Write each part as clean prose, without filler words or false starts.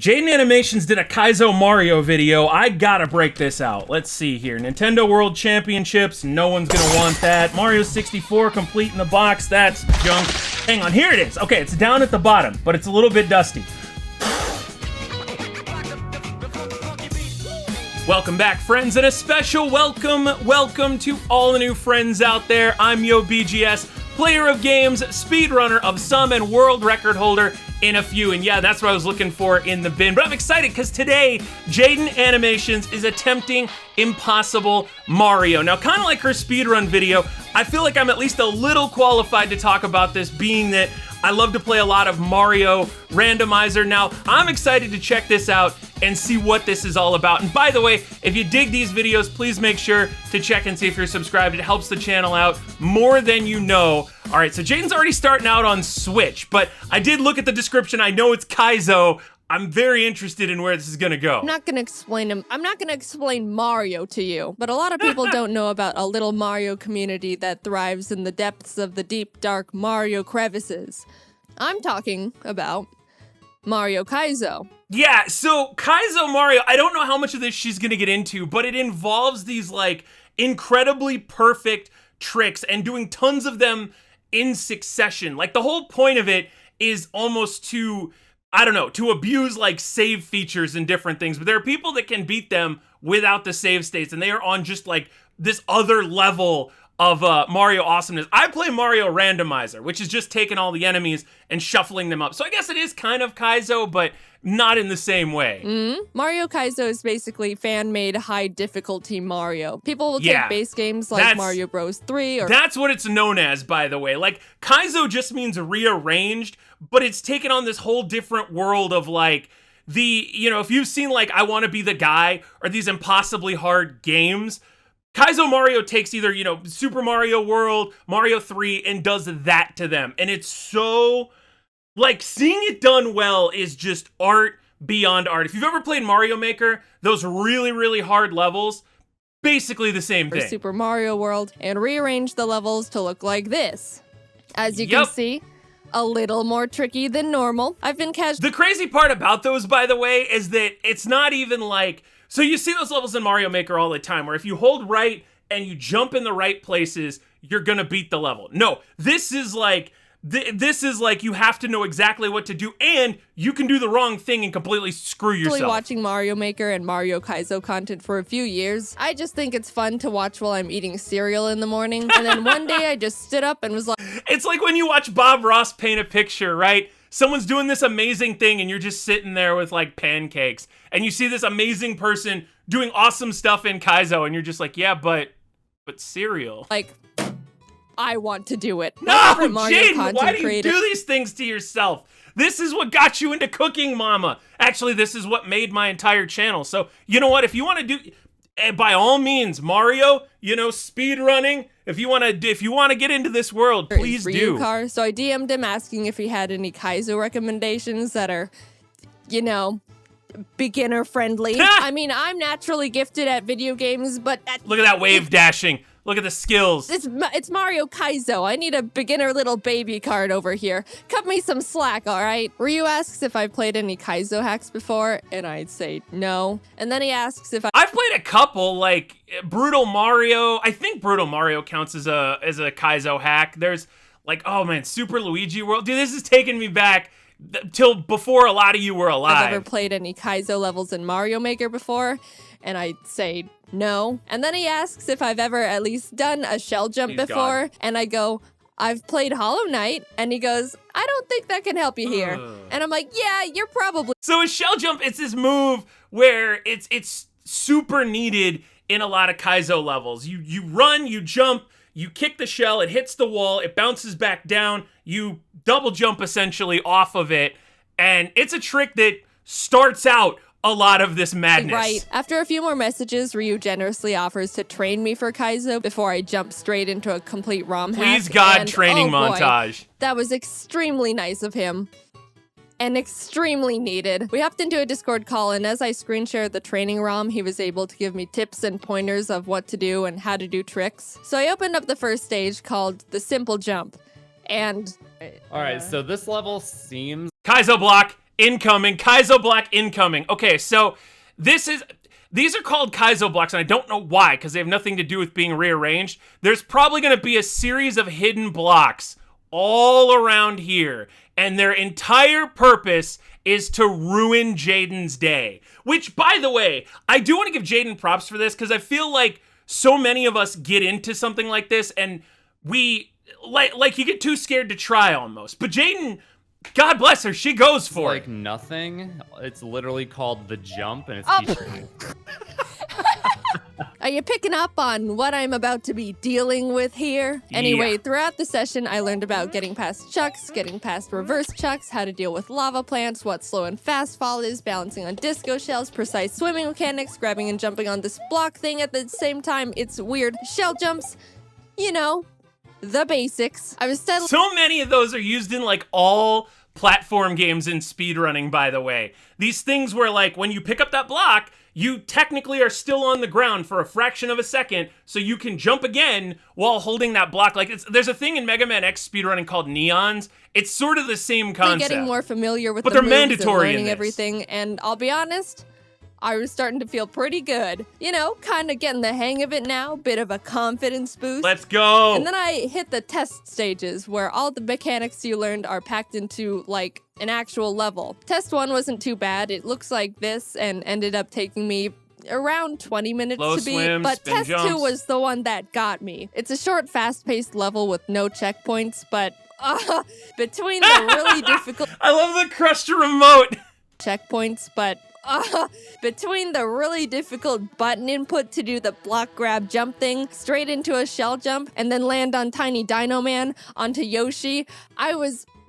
Jaiden Animations did a Kaizo Mario video. I gotta break this out. Let's see here. Nintendo World Championships, no one's gonna want that. Mario 64 complete in the box, that's junk. Hang on, here it is. Okay, it's down at the bottom, but it's a little bit dusty. Welcome back, friends, and a special welcome to all the new friends out there. I'm YoBGS, player of games, speedrunner of some, and world record holder in a few. And yeah, that's what I was looking for in the bin. But I'm excited because today, Jaiden Animations is attempting Impossible Mario. Now, kind of like her speedrun video, I feel like I'm at least a little qualified to talk about this, being that I love to play a lot of Mario randomizer. Now, I'm excited to check this out and see what this is all about. And by the way, if you dig these videos, please make sure to check and see if you're subscribed. It helps the channel out more than you know. All right, so Jaiden's already starting out on Switch, but I did look at the description. I know it's Kaizo. I'm very interested in where this is gonna go. I'm not gonna explain Mario to you, but a lot of people don't know about a little Mario community that thrives in the depths of the deep, dark Mario crevices. I'm talking about Mario Kaizo. Yeah, so Kaizo Mario, I don't know how much of this she's gonna get into, but it involves these like incredibly perfect tricks and doing tons of them in succession. Like the whole point of it is almost to, I don't know, to abuse like save features and different things, but there are people that can beat them without the save states, and they are on just like this other level of Mario awesomeness. I play Mario Randomizer, which is just taking all the enemies and shuffling them up. So I guess it is kind of Kaizo, but not in the same way. Mario Kaizo is basically fan-made high difficulty Mario. People will take base games like Mario Bros. 3 or... That's what it's known as, by the way. Like, Kaizo just means rearranged, but it's taken on this whole different world of like, if you've seen like I Want to Be the Guy or these impossibly hard games, Kaizo Mario takes either, Super Mario World, Mario 3, and does that to them. And it's so, like, seeing it done well is just art beyond art. If you've ever played Mario Maker, those really, really hard levels, basically the same thing. Super Mario World, and rearrange the levels to look like this. As you can see, a little more tricky than normal. The crazy part about those, by the way, is that it's not even like... So you see those levels in Mario Maker all the time, where if you hold right and you jump in the right places, you're gonna beat the level. No, this is like you have to know exactly what to do, and you can do the wrong thing and completely screw yourself. Watching Mario Maker and Mario Kaizo content for a few years, I just think it's fun to watch while I'm eating cereal in the morning, and then one day I just stood up and was like... It's like when you watch Bob Ross paint a picture, right? Someone's doing this amazing thing and you're just sitting there with like pancakes, and you see this amazing person doing awesome stuff in Kaizo, and you're just like, yeah, but cereal. Like, I want to do it. No, Jaiden, why do you do these things to yourself? This is what got you into cooking, mama. Actually, this is what made my entire channel. So, you know what? If you want to do, by all means, Mario, speedrunning, if you want to get into this world, please do. So I DM'd him asking if he had any Kaizo recommendations that are, beginner friendly. I mean, I'm naturally gifted at video games, but... Look at that wave dashing. Look at the skills. It's Mario Kaizo. I need a beginner little baby card over here. Cut me some slack, all right? Ryu asks if I've played any Kaizo hacks before, and I'd say no. And then he asks if I've played a couple, like Brutal Mario. I think Brutal Mario counts as a Kaizo hack. There's like, oh man, Super Luigi World. Dude, this is taking me back till before a lot of you were alive. I've ever played any Kaizo levels in Mario Maker before, and I'd say no. And then he asks if I've ever at least done a shell jump before, and I go, I've played Hollow Knight, and he goes, I don't think that can help you here. And I'm like, yeah, you're probably... So a shell jump, it's this move where it's super needed in a lot of Kaizo levels. You run, you jump, you kick the shell, it hits the wall, it bounces back down, you double jump essentially off of it, and it's a trick that starts out a lot of this madness. Right. After a few more messages, Ryu generously offers to train me for Kaizo before I jump straight into a complete ROM hack. Please God, training montage. That was extremely nice of him. And extremely needed. We hopped into a Discord call, and as I screen shared the training ROM, he was able to give me tips and pointers of what to do and how to do tricks. So I opened up the first stage called the Simple Jump, and... Alright, so this level seems... Kaizo block, Incoming. Kaizo block incoming. Okay, so these are called Kaizo blocks, and I don't know why, because they have nothing to do with being rearranged. There's probably going to be a series of hidden blocks all around here, and their entire purpose is to ruin Jaiden's day. Which, by the way, I do want to give Jaiden props for this, because I feel like so many of us get into something like this, and we, like you get too scared to try almost. But Jaiden, God bless her, she goes for it. Like nothing. It's literally called the jump, and it's teaching. Are you picking up on what I'm about to be dealing with here? Anyway, throughout the session, I learned about getting past chucks, getting past reverse chucks, how to deal with lava plants, what slow and fast fall is, balancing on disco shells, precise swimming mechanics, grabbing and jumping on this block thing at the same time. It's weird. Shell jumps, you know, the basics. I was steadily— So many of those are used in like all platform games in speedrunning, by the way. These things where like when you pick up that block, you technically are still on the ground for a fraction of a second, so you can jump again while holding that block. Like there's a thing in Mega Man X speedrunning called neons. It's sort of the same concept. Getting more familiar with but the they're moves mandatory and learning in this. everything, and I'll be honest, I was starting to feel pretty good. You know, kind of getting the hang of it now, bit of a confidence boost. Let's go! And then I hit the test stages, where all the mechanics you learned are packed into, like, an actual level. Test 1 wasn't too bad. It looks like this, and ended up taking me around 20 minutes Low to beat, swim, but spin test jumps. 2 was the one that got me. It's a short, fast-paced level with no checkpoints, but between the really difficult— I love the crushed remote! checkpoints, but between the really difficult button input to do the block grab jump thing, straight into a shell jump, and then land on Tiny Dino Man onto Yoshi,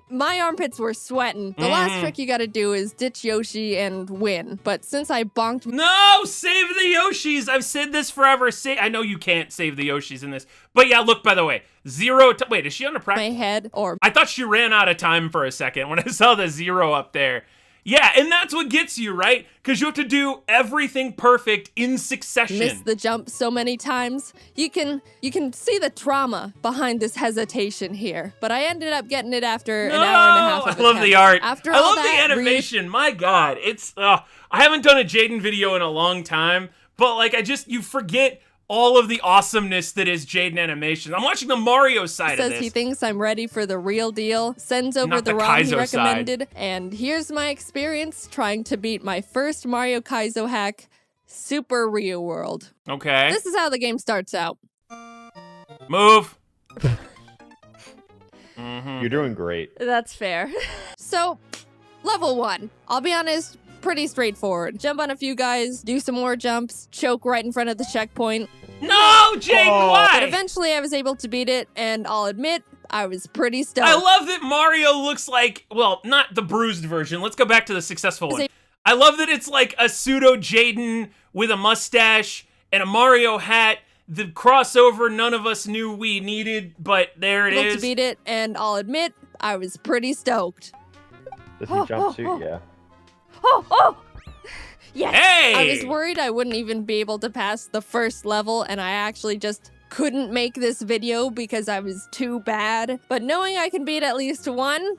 my armpits were sweating. The last trick you gotta do is ditch Yoshi and win. But since I bonked— No! Save the Yoshis! I've said this forever. I know you can't save the Yoshis in this. But yeah, look, by the way, wait, is she on a practice? my head, or I thought she ran out of time for a second when I saw the 0 up there. Yeah, and that's what gets you, right? Because you have to do everything perfect in succession. missed the jump so many times. You can see the trauma behind this hesitation here. But I ended up getting it after an hour and a half of I love the art. After I all love the that, animation. My God, it's I haven't done a Jaiden video in a long time, but like you forget all of the awesomeness that is Jaiden Animations. I'm watching the Mario side of says this. he thinks I'm ready for the real deal, sends over Not the the ROM he Kaizo recommended, and here's my experience trying to beat my first Mario Kaizo hack, Super Rio World. Okay. This is how the game starts out. Move. You're doing great. That's fair. So, level 1. I'll be honest, pretty straightforward. Jump on a few guys, do some more jumps, choke right in front of the checkpoint. No, Jaiden, why? But eventually I was able to beat it, and I'll admit, I was pretty stoked. I love that Mario looks like, well, not the bruised version. Let's go back to the successful one. I love that it's like a pseudo Jaiden with a mustache and a Mario hat. The crossover none of us knew we needed, but there it is. To beat it, and I'll admit, I was pretty stoked. This new jumpsuit, yeah. Oh! Yes! Hey! I was worried I wouldn't even be able to pass the first level, and I actually just couldn't make this video because I was too bad. But knowing I can beat at least one,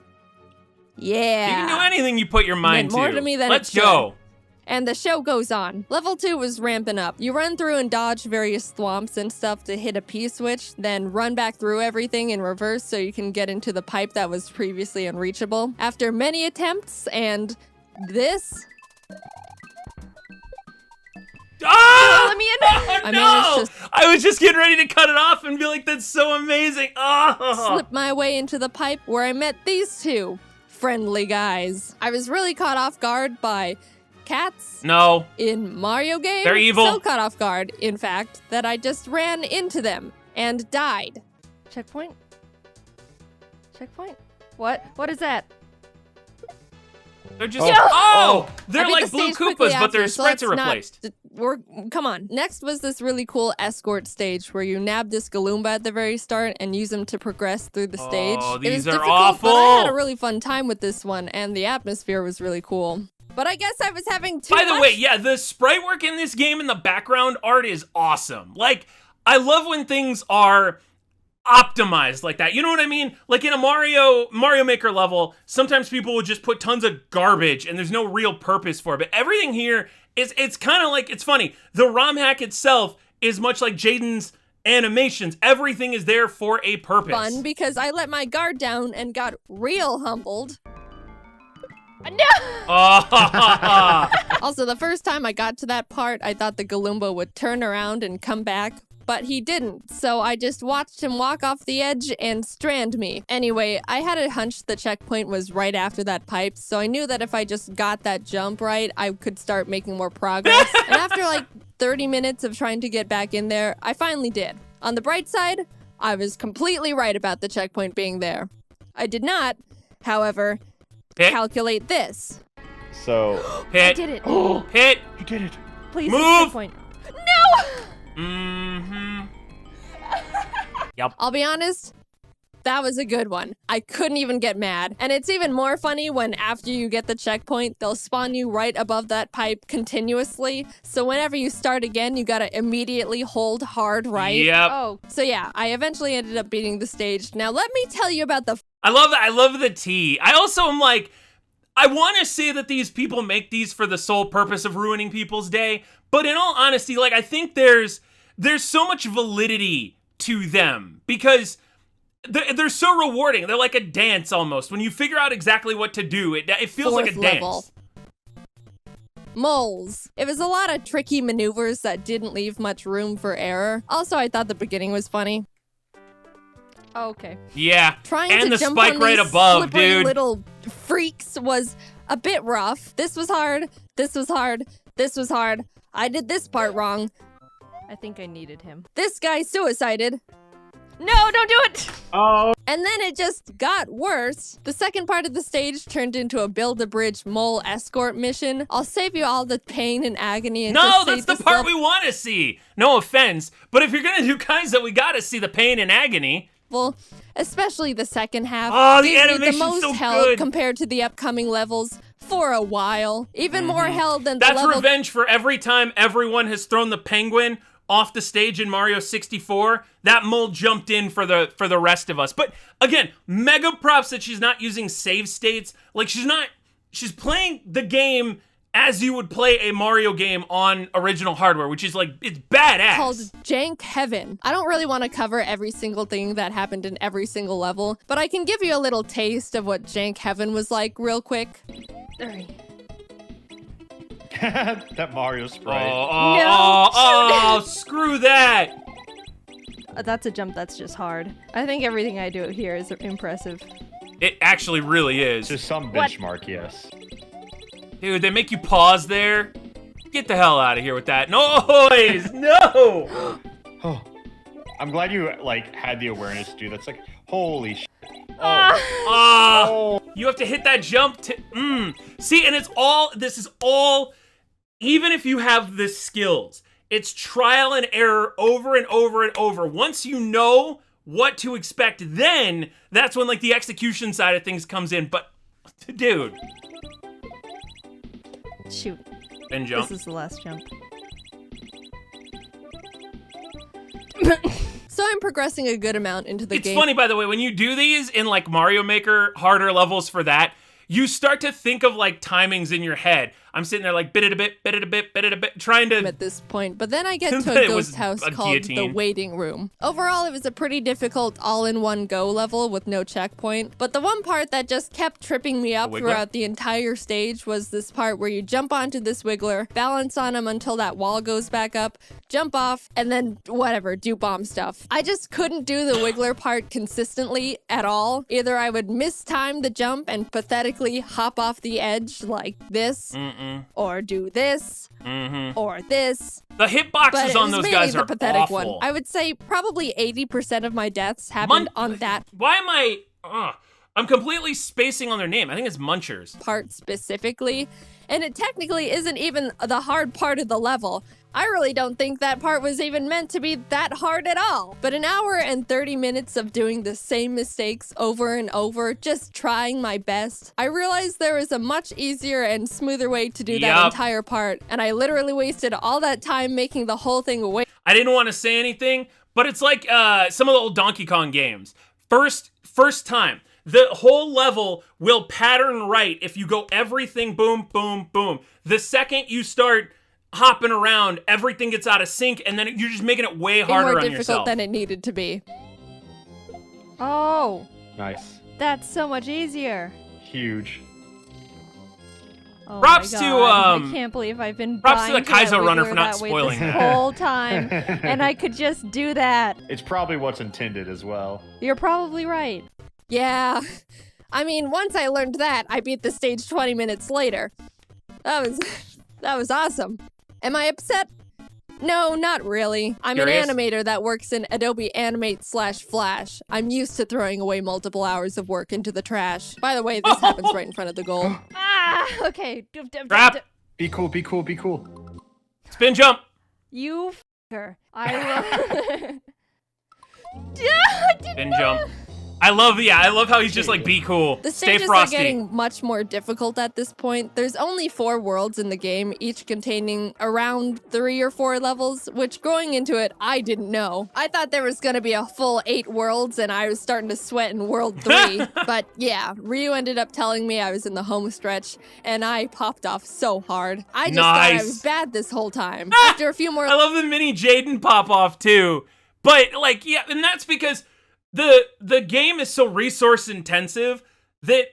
yeah. You can do anything you put your mind Meant more to me than Let's it should. go. And the show goes on. Level 2 was ramping up. You run through and dodge various thwomps and stuff to hit a P-switch, then run back through everything in reverse so you can get into the pipe that was previously unreachable. After many attempts and this... Ah! Let me in. Oh, I no! managed to I was just getting ready to cut it off and be like, that's so amazing. Oh! slip my way into the pipe where I met these two friendly guys. I was really caught off guard by cats No. in Mario game. They're evil. So caught off guard, in fact, that I just ran into them and died. Checkpoint? Checkpoint? What is that? They're just, Oh. they're I beat like the blue stage quickly Koopas, but their after, so sprites are let's not- replaced. Come on. Next was this really cool escort stage where you nab this Galumba at the very start and use them to progress through the stage. Oh, It was these are difficult, awful. but I had a really fun time with this one, and the atmosphere was really cool. But I guess I was having too much. By the way, yeah, the sprite work in this game and the background art is awesome. Like, I love when things are optimized like that. You know what I mean? Like in a Mario Maker level, sometimes people will just put tons of garbage and there's no real purpose for it. But everything here it's kind of like, it's funny. The ROM hack itself is much like Jaiden's Animations. Everything is there for a purpose. Fun because I let my guard down and got real humbled. No! Also, the first time I got to that part, I thought the Galumba would turn around and come back, but he didn't. So I just watched him walk off the edge and strand me. Anyway, I had a hunch the checkpoint was right after that pipe, so I knew that if I just got that jump right, I could start making more progress. And after like 30 minutes of trying to get back in there, I finally did. On the bright side, I was completely right about the checkpoint being there. I did not, however, calculate this. So hit. I did it. Hit. you did it. Please, Move. checkpoint. No! Yep. I'll be honest, that was a good one. I couldn't even get mad. And it's even more funny when after you get the checkpoint, they'll spawn you right above that pipe continuously. So whenever you start again, you gotta immediately hold hard right. Yep. Oh, so yeah, I eventually ended up beating the stage. Now let me tell you about the I love that. I love the tea. I also am like, I want to say that these people make these for the sole purpose of ruining people's day, but in all honesty, like I think there's so much validity to them because they're so rewarding. They're like a dance almost. When you figure out exactly what to do, it feels like a fourth dance. level. Moles. It was a lot of tricky maneuvers that didn't leave much room for error. Also, I thought the beginning was funny. Oh, okay. Yeah, Trying and to the jump spike on right these above, slippery dude. little freaks was a bit rough. This was hard. This was hard. This was hard. I did this part wrong. I think I needed him. This guy suicided. No, don't do it! Oh, And then it just got worse. The second part of the stage turned into a build-a-bridge mole escort mission. I'll save you all the pain and agony. And No, just that's say the this part level- we want to see. No offense, but if you're gonna do Kaizo, we gotta see the pain and agony. Especially the second half. Oh, the gave me animation's the most so hell good. compared to the upcoming levels for a while. Even more hell than the That's level. revenge for every time everyone has thrown the penguin off the stage in Mario 64. That mole jumped in for the rest of us. But again, mega props that she's not using save states. Like she's playing the game as you would play a Mario game on original hardware, which is like, it's badass. Called Jank Heaven. I don't really want to cover every single thing that happened in every single level, but I can give you a little taste of what Jank Heaven was like real quick. that Mario sprite. Oh, screw that. That's a jump that's just hard. I think everything I do here is impressive. It actually really is. To some What? benchmark, yes. Dude, they make you pause there. Get the hell out of here with that noise. No. Oh, I'm glad you like had the awareness to do that. It's like, holy shit. Ah, you have to hit that jump to See, and this is all, even if you have the skills, it's trial and error over and over and over. Once you know what to expect, then that's when like the execution side of things comes in. But dude, Shoot. then jump. This is the last jump. So I'm progressing a good amount into the It's game. funny, by the way, when you do these in like Mario Maker harder levels for that, you start to think of like timings in your head. I'm sitting there like bit it a bit, trying to. At this point, but then I get But to a it was ghost house a called the guillotine. Waiting Room. Overall, it was a pretty difficult all-in-one go level with no checkpoint, but the one part that just kept tripping me up wiggler? throughout the entire stage was this part where you jump onto this wiggler, balance on him until that wall goes back up, jump off, and then whatever, do bomb stuff. I just couldn't do the wiggler part consistently at all. Either I would mistime the jump and pathetically hop off the edge like this, or do this, or this. The But hitboxes it on was those mainly guys the are pathetic awful. one. I would say probably 80% of my deaths happened on that Why am I? I'm completely spacing on their name. I think it's Munchers. part specifically, and it technically isn't even the hard part of the level. I really don't think that part was even meant to be that hard at all. But an hour and 30 minutes of doing the same mistakes over and over, just trying my best, I realized there was a much easier and smoother way to do that Yup. entire part, and I literally wasted all that time making the whole thing way I didn't want to say anything, but it's like some of the old Donkey Kong games. First time, the whole level will pattern right if you go everything boom, boom, boom. The second you start hopping around, everything gets out of sync, and then you're just making it way harder more on difficult yourself. than it needed to be. Oh, Nice. that's so much easier. Huge. Oh Props my to, God. I can't believe I've been props to dying the Kaizo that runner wiggler for not that way spoiling this that. whole time, and I could just do that. It's probably what's intended as well. You're probably right. Yeah. I mean, once I learned that, I beat the stage 20 minutes later. That was awesome. Am I upset? No, not really. I'm Curious? an animator that works in Adobe Animate/Flash. I'm used to throwing away multiple hours of work into the trash. By the way, this happens right in front of the goal. Ah, okay. Trap. Be cool, be cool, be cool. Spin jump. You f***er. I will... Spin jump. I love how he's just like, be cool. The Stay stages are frosty. getting much more difficult at this point. There's only 4 worlds in the game, each containing around 3 or 4 levels, which going into it, I didn't know. I thought there was gonna be a full 8 worlds, and I was starting to sweat in World 3. But yeah, Ryu ended up telling me I was in the home stretch, and I popped off so hard. I just thought I was bad this whole time. After a few more... I love the mini Jaiden pop off too. But like, yeah, and that's because the game is so resource intensive that,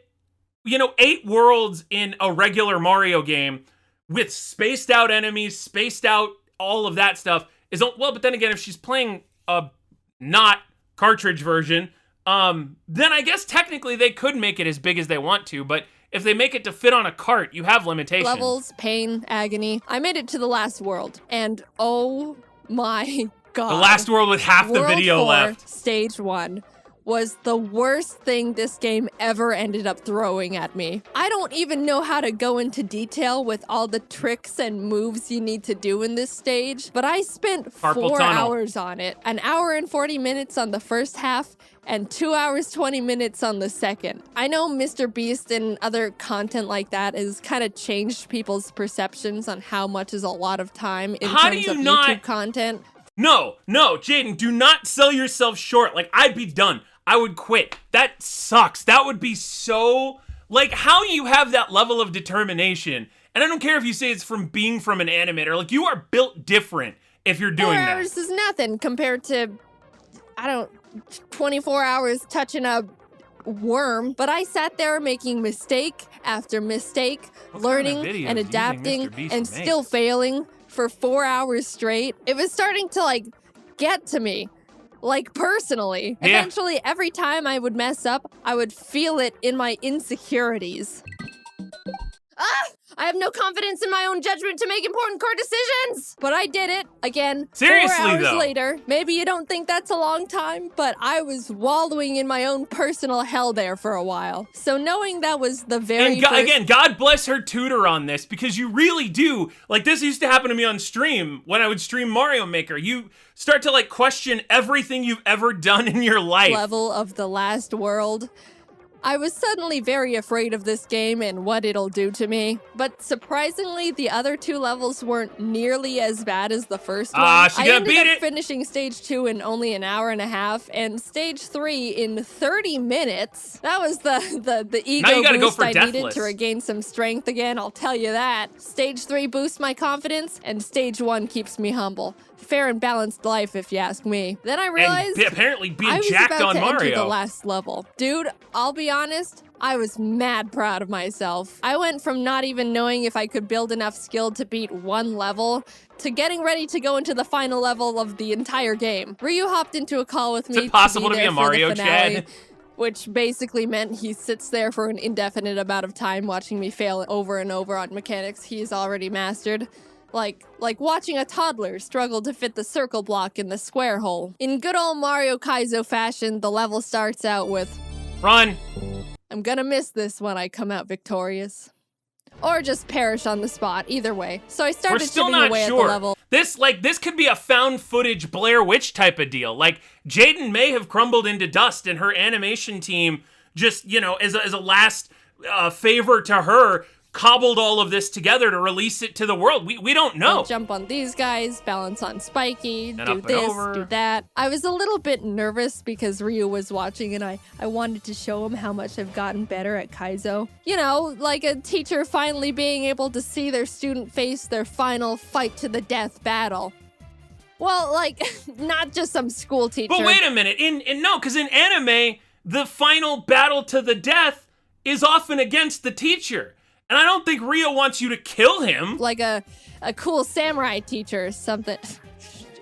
8 worlds in a regular Mario game with spaced out enemies, spaced out all of that stuff is, well, but then again, if she's playing a not cartridge version, then I guess technically they could make it as big as they want to, but if they make it to fit on a cart, you have limitations. Levels, pain, agony. I made it to the last world, and oh my God. The last world with half the World video 4, left. Stage 1 was the worst thing this game ever ended up throwing at me. I don't even know how to go into detail with all the tricks and moves you need to do in this stage, but I spent Carpal 4 tunnel. hours on it. 1 hour and 40 minutes on the first half, and 2 hours 20 minutes on the second. I know Mr. Beast and other content like that has kind of changed people's perceptions on how much is a lot of time in How do terms you of not- YouTube content. No, Jaiden, do not sell yourself short. Like, I'd be done. I would quit. That sucks. That would be so... Like, how you have that level of determination, and I don't care if you say it's from being from an animator, like, you are built different if you're 4 doing that. hours is nothing compared to, 24 hours touching a worm. But I sat there making mistake after mistake, What kind of learning videos and do you think adapting Mr. Beast and makes? still failing for 4 hours straight. It was starting to get to me. Personally. Yeah. Eventually, every time I would mess up, I would feel it in my insecurities. I have no confidence in my own judgment to make important core decisions. But I did it again. Seriously, 4 hours though. later. Maybe you don't think that's a long time, but I was wallowing in my own personal hell there for a while. So knowing that was the very And first... again, God bless her tutor on this, because you really do. Like, this used to happen to me on stream when I would stream Mario Maker. You start to question everything you've ever done in your life. level of the last world. I was suddenly very afraid of this game and what it'll do to me. But surprisingly, the other 2 levels weren't nearly as bad as the first one. Ah, she I gonna ended beat up it. finishing stage 2 in only 1 hour and a half, and stage 3 in 30 minutes. That was the ego Now you gotta go boost for I needed Deathless. to regain some strength again, I'll tell you that. Stage 3 boosts my confidence, and stage 1 keeps me humble. Fair and balanced life, if you ask me. Then I realized... And apparently being I was jacked about on to enter Mario. the last level. Dude, I'll be honest, I was mad proud of myself. I went from not even knowing if I could build enough skill to beat 1 level to getting ready to go into the final level of the entire game. Ryu hopped into a call with Is me it possible to to be be a there for the Mario finale, Chad? which basically meant he sits there for an indefinite amount of time watching me fail over and over on mechanics he's already mastered. Like watching a toddler struggle to fit the circle block in the square hole. In good old Mario Kaizo fashion, the level starts out with, Run. I'm gonna miss this when I come out victorious. Or just perish on the spot, either way. So I We're started still chipping not away at sure. the level. This could be a found footage Blair Witch type of deal. Like, Jaiden may have crumbled into dust, and her animation team just, as a last favor to her, cobbled all of this together to release it to the world. We don't know. I'll jump on these guys, balance on Spiky, And do up and this, over. do that. I was a little bit nervous because Ryu was watching and I wanted to show him how much I've gotten better at Kaizo. You know, like a teacher finally being able to see their student face their final fight to the death battle. Well, like, not just some school teacher. But wait a minute. No, because in anime, the final battle to the death is often against the teacher. And I don't think Rio wants you to kill him. Like a cool samurai teacher or something.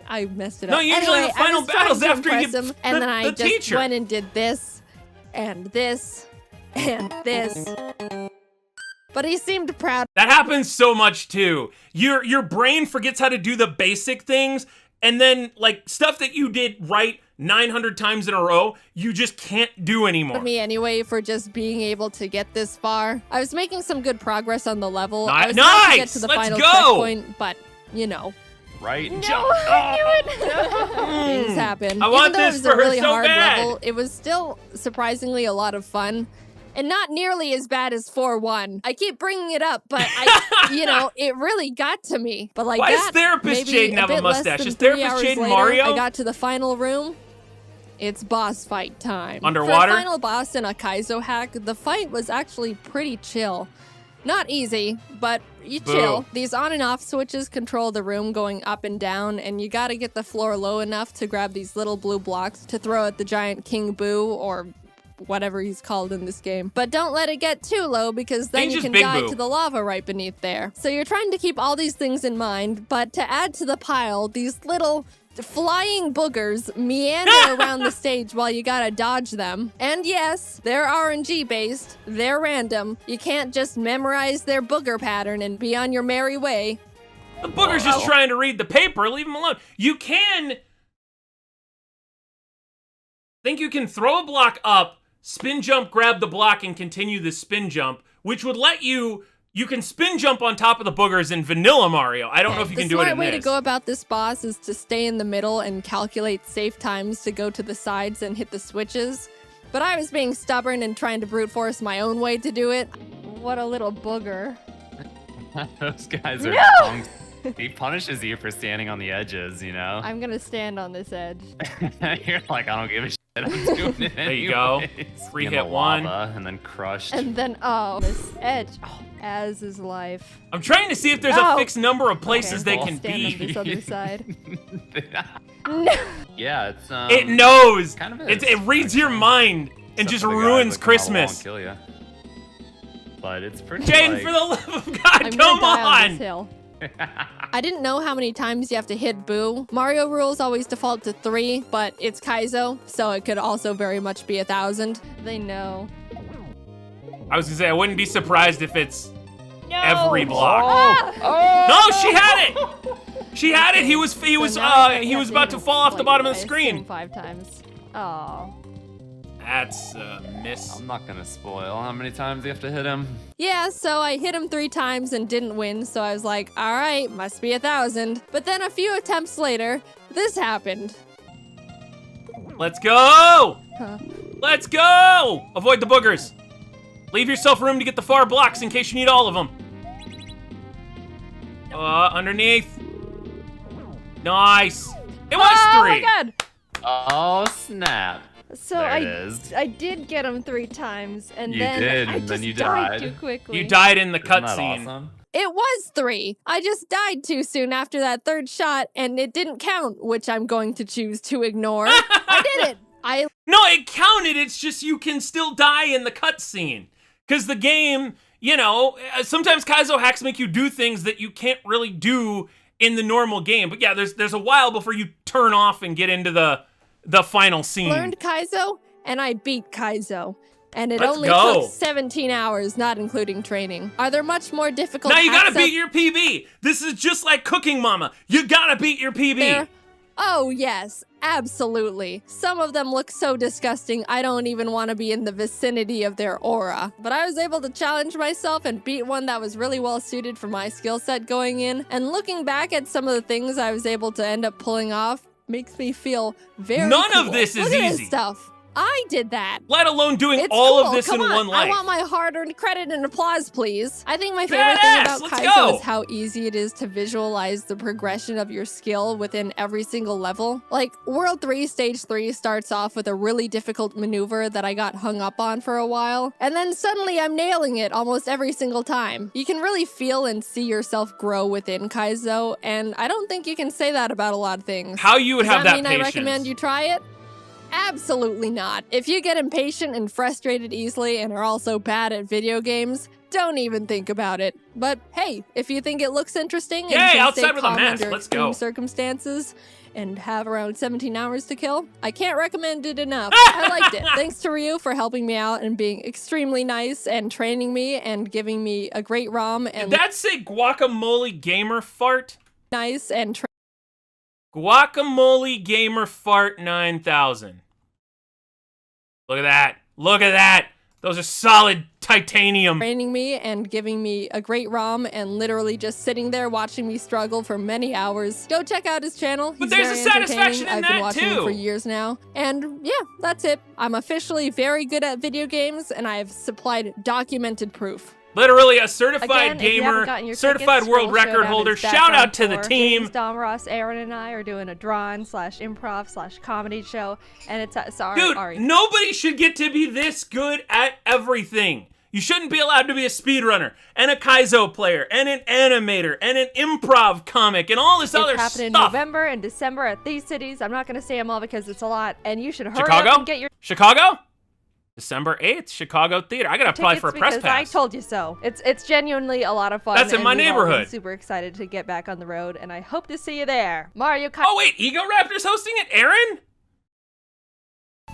I messed it up. No, usually anyway, the final I was trying battle's to after you impress him, and the- then I the just teacher. went and did this, and this, and this. But he seemed proud. That happens so much too. Your brain forgets how to do the basic things, and then like stuff that you did right 900 times in a row, you just can't do anymore. Of me anyway for just being able to get this far. I was making some good progress on the level. Ni- I was about to get nice! to the Let's final go! checkpoint, but you know, Right? No, Jump. I knew it. things happen. I want Even though this it was for a her really so hard bad. level, it was still surprisingly a lot of fun. And not nearly as bad as 4-1. I keep bringing it up, but you know, it really got to me. But like Why does that, therapist maybe Jaiden have a bit less mustache? than Is 3 therapist hours Jaiden later, Mario? I got to the final room. It's boss fight time. Underwater? For a final boss in a Kaizo hack, the fight was actually pretty chill. Not easy, but you Boo. chill. These on and off switches control the room going up and down, and you gotta get the floor low enough to grab these little blue blocks to throw at the giant King Boo, or whatever he's called in this game. But don't let it get too low, because then He's you just can Big die Boo. to the lava right beneath there. So you're trying to keep all these things in mind, but to add to the pile, these little flying boogers meander around the stage while you gotta dodge them. And yes, they're RNG based, they're random. You can't just memorize their booger pattern and be on your merry way. The booger's just trying to read the paper. Leave him alone. You can... think you can throw a block up, spin jump, grab the block, and continue the spin jump, which would let you... You can spin jump on top of the boogers in vanilla Mario. I don't know if you can do it in The smart way this. to go about this boss is to stay in the middle and calculate safe times to go to the sides and hit the switches. But I was being stubborn and trying to brute force my own way to do it. What a little booger. Those guys are No! punks. He punishes you for standing on the edges, you know? I'm gonna stand on this edge. You're like, I don't give a shit. I'm doing it There you go. anyways. Free In hit the one. lava, and then crushed. And then, oh, this edge. Oh, as is life. I'm trying to see if there's a Oh. fixed number of places Okay, they can stand on be. this other side. No. Yeah, it's It knows. kind of It reads your mind and Except just for the guy ruins looking all along Christmas. kill ya. But it's pretty. Jaiden, like... for the love of God, I'm come gonna die on this on! hill. I didn't know how many times you have to hit Boo. Mario rules always default to 3, but it's Kaizo, so it could also very much be 1,000. They know. I was gonna say, I wouldn't be surprised if it's No. every block. Ah! No, she had it! She had it! He was So now I he have was to about hit to him, fall off the like, bottom of the I screen. assume 5 times. Oh. That's a miss. I'm not gonna spoil how many times you have to hit him. Yeah, so I hit him 3 times and didn't win, so I was like, all right, must be 1,000. But then a few attempts later, this happened. Let's go! Huh. Let's go! Avoid the boogers. Leave yourself room to get the far blocks in case you need all of them. Underneath. Nice. It was Oh 3. my god! Oh snap! So There it is. I did get him 3 times, and You then did, I and then just you died died. too quickly. You died in the Isn't that cutscene. awesome? It was 3. I just died too soon after that 3rd shot, and it didn't count, which I'm going to choose to ignore. I did it. No, it counted. It's just you can still die in the cutscene. Because the game, you know, sometimes Kaizo hacks make you do things that you can't really do in the normal game. But yeah, there's a while before you turn off and get into the final scene. learned Kaizo, and I beat Kaizo. And it Let's only go. took 17 hours, not including training. Are there much more difficult Now you gotta hacks beat your PB. This is just like Cooking Mama. You gotta beat your PB. there? Oh, yes, absolutely. Some of them look so disgusting, I don't even want to be in the vicinity of their aura. But I was able to challenge myself and beat one that was really well suited for my skill set going in. And looking back at some of the things I was able to end up pulling off makes me feel very None of cool. this is Look at easy. This stuff. I did that. Let alone doing It's all cool. of this Come in on. one life. I want my hard-earned credit and applause, please. I think my favorite Badass. thing about Let's Kaizo go. is how easy it is to visualize the progression of your skill within every single level. Like, World 3, Stage 3 starts off with a really difficult maneuver that I got hung up on for a while, and then suddenly I'm nailing it almost every single time. You can really feel and see yourself grow within Kaizo, and I don't think you can say that about a lot of things. How you would Does have that that mean patience? I recommend you try it? Absolutely not. If you get impatient and frustrated easily and are also bad at video games, don't even think about it. But hey, if you think it looks interesting and Yay, you can outside stay with a calm mess. under Let's extreme go. circumstances and have around 17 hours to kill, I can't recommend it enough. I liked it. Thanks to Ryu for helping me out and being extremely nice and training me and giving me a great ROM and Did that say guacamole gamer fart? nice and Guacamole gamer fart 9000. Look at that. Look at that. Those are solid titanium. training me and giving me a great ROM and literally just sitting there watching me struggle for many hours. Go check out his channel. He's But there's very a satisfaction entertaining. in I've been that, watching him too. for years now. And yeah, that's it. I'm officially very good at video games and I have supplied documented proof. Literally a certified Again, if you haven't gamer, gotten your certified tickets, world Scroll record Showdown holder. is back Shout on out to the tour. team. James, Dom, Ross, Aaron, and I are doing a drawn/improv/comedy show, and it's our Dude, Ari. nobody should get to be this good at everything. You shouldn't be allowed to be a speedrunner, and a Kaizo player, and an animator, and an improv comic, and all this other It's happening in stuff. November and December at these cities. I'm not going to say them all because it's a lot, and you should hurry Chicago? up and get your Chicago? December 8th, Chicago Theater. I gotta apply tickets for a press because I pass. told you so. It's genuinely a lot of fun. That's in and my we've all been neighborhood. super excited to get back on the road, and I hope to see you there. Mario Oh wait, Ego Raptor's hosting it? Aaron?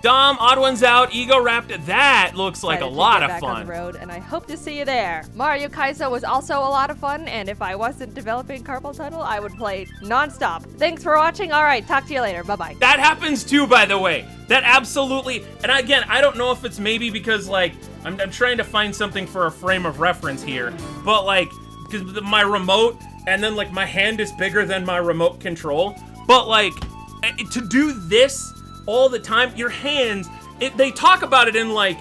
Dom, Odd One's out, Ego Raptor. That looks like a excited to lot get of back on fun. the road, and I hope to see you there. Mario Kaizo was also a lot of fun, and if I wasn't developing carpal tunnel, I would play non-stop. Thanks for watching. All right, talk to you later. Bye-bye. That happens too, by the way. That absolutely, and again, I don't know if it's maybe because like, I'm trying to find something for a frame of reference here, but like, because my remote, and then like my hand is bigger than my remote control, but like, to do this all the time, your hands, they talk about it in like,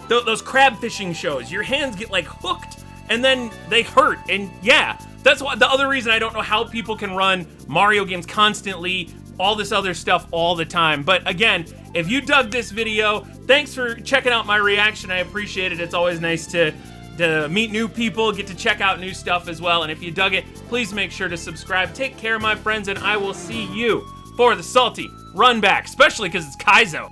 those crab fishing shows. Your hands get like hooked, and then they hurt, and yeah, that's why, the other reason I don't know how people can run Mario games constantly, all this other stuff all the time. But again, if you dug this video, thanks for checking out my reaction. I appreciate it. It's always nice to meet new people, get to check out new stuff as well. And if you dug it, please make sure to subscribe. Take care, my friends, and I will see you for the salty run back, especially because it's Kaizo.